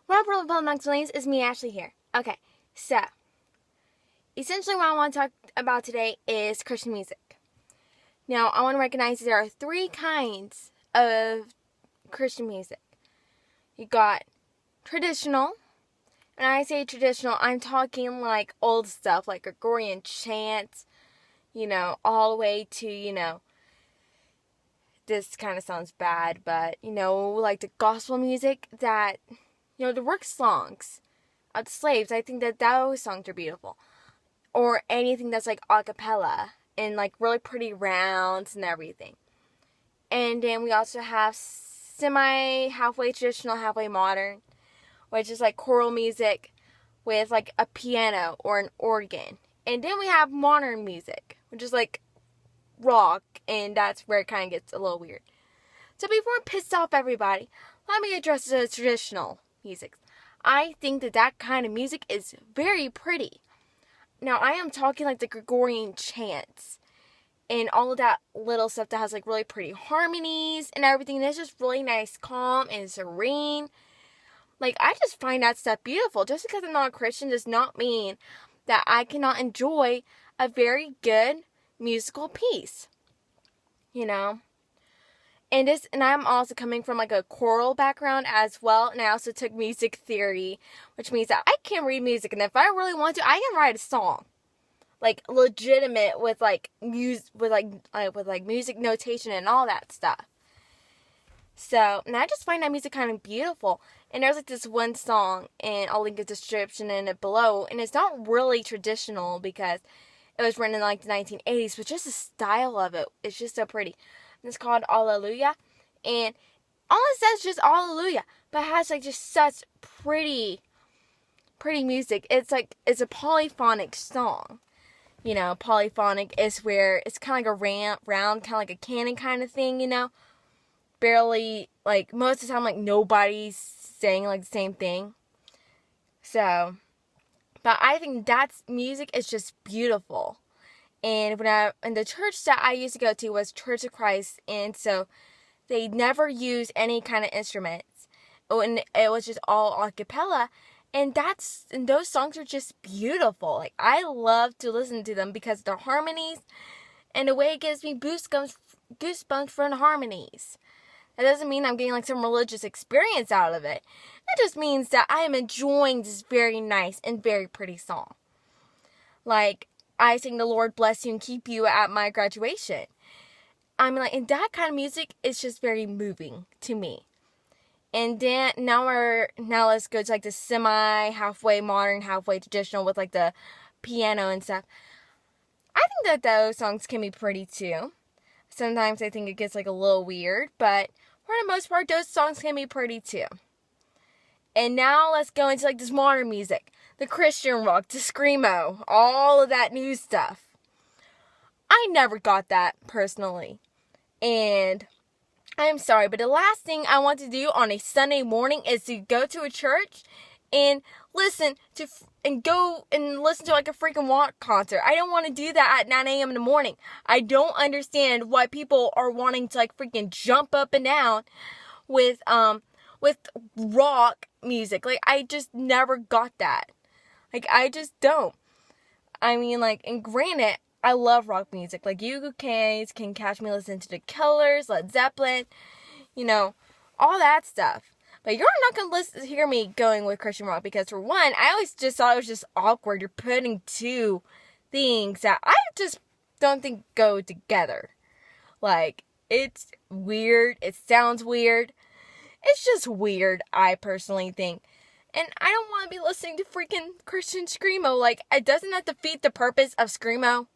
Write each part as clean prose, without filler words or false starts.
Robert Maxwell's is me, Ashley, here. Okay, so, essentially what I want to talk about today is Christian music. Now, I want to recognize there are three kinds of Christian music. You got traditional, and I say traditional, I'm talking like old stuff, like Gregorian chants, all the way to, this kind of sounds bad, but, like the gospel music that, the work songs of the slaves. I think that those songs are beautiful. Or anything that's like a cappella and like really pretty rounds and everything. And then we also have halfway traditional, halfway modern, which is like choral music with like a piano or an organ. And then we have modern music, which is like rock, and that's where it kind of gets a little weird. So before I piss off everybody, let me address the traditional music. I think that kind of music is very pretty. Now, I am talking like the Gregorian chants and all of that little stuff that has like really pretty harmonies and everything. And it's just really nice, calm, and serene. Like, I just find that stuff beautiful. Just because I'm not a Christian does not mean that I cannot enjoy a very good musical piece. And I'm also coming from like a choral background as well, and I also took music theory, which means that I can read music, and if I really want to, I can write a song, like legitimate with like music notation and all that stuff. So, and I just find that music kind of beautiful. And there's like this one song, and I'll link a description in it below, and it's not really traditional because it was written in like the 1980s, but just the style of it, it's just so pretty. It's called Alleluia, and all it says is just Alleluia, but it has like just such pretty music. It's a polyphonic song. Polyphonic is where it's kind of like a round, kind of like a canon kind of thing, barely, like, most of the time, like, nobody's saying, like, the same thing. So, but I think music is just beautiful. And and the church that I used to go to was Church of Christ, and so they never used any kind of instruments. And it was just all a cappella, and those songs are just beautiful. Like, I love to listen to them because of the harmonies and the way it gives me goosebumps from the harmonies. That doesn't mean I'm getting like some religious experience out of it. It just means that I am enjoying this very nice and very pretty song. Like, I sing "The Lord bless you and keep you" at my graduation. I mean, like, and that kind of music is just very moving to me. And then now let's go to like the halfway modern, halfway traditional with like the piano and stuff. I think that those songs can be pretty too. Sometimes I think it gets like a little weird, but for the most part, those songs can be pretty too. And now let's go into like this modern music. The Christian rock, the screamo, all of that new stuff. I never got that personally. And I'm sorry, but the last thing I want to do on a Sunday morning is to go to a church and listen to like a freaking rock concert. I don't want to do that at 9 a.m. in the morning. I don't understand why people are wanting to like freaking jump up and down with rock music. Like, I just never got that. Like, I just don't. I mean, like, and granted, I love rock music. Like, you can catch me listening to The Killers, Led Zeppelin, all that stuff. But you're not going to hear me going with Christian rock because, for one, I always just thought it was just awkward. You're putting two things that I just don't think go together. Like, it's weird. It sounds weird. It's just weird, I personally think. And I don't want to be listening to freaking Christian screamo. Like, doesn't that defeat the purpose of screamo?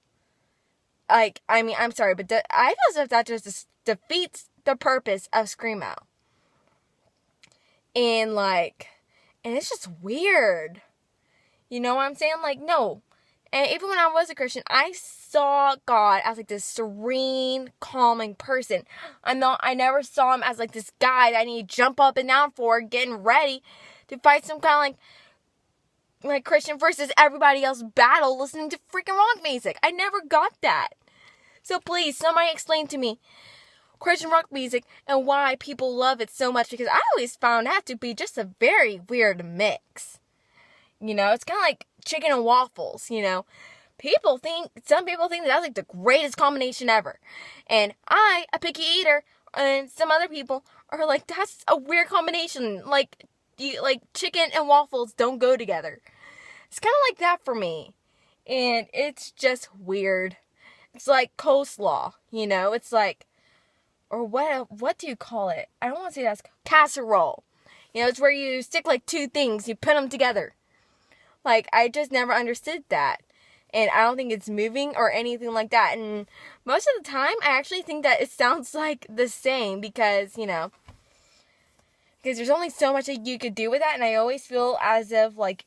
Like, I mean, I'm sorry, but I feel as if that just defeats the purpose of screamo. And it's just weird. You know what I'm saying? Like, no. And even when I was a Christian, I saw God as like this serene, calming person. I never saw him as like this guy that I need to jump up and down for, getting ready to fight some kind of like Christian versus everybody else battle listening to freaking rock music. I never got that. So please, somebody explain to me, Christian rock music and why people love it so much, because I always found that to be just a very weird mix. You know, it's kind of like chicken and waffles, you know. Some people think that's like the greatest combination ever. And a picky eater, and some other people are like, that's a weird combination. Like chicken and waffles don't go together. It's kind of like that for me. And it's just weird. It's like coleslaw, you know. It's like, or what do you call it? I don't want to say that's casserole. You know, it's where you stick like two things, you put them together. Like, I just never understood that. And I don't think it's moving or anything like that. And most of the time, I actually think that it sounds like the same because, you know, because there's only so much that you could do with that. And I always feel as if, like,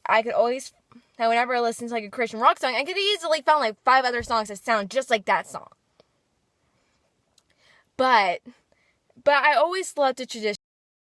whenever I listen to, like, a Christian rock song, I could easily find, like, 5 other songs that sound just like that song. But I always loved the tradition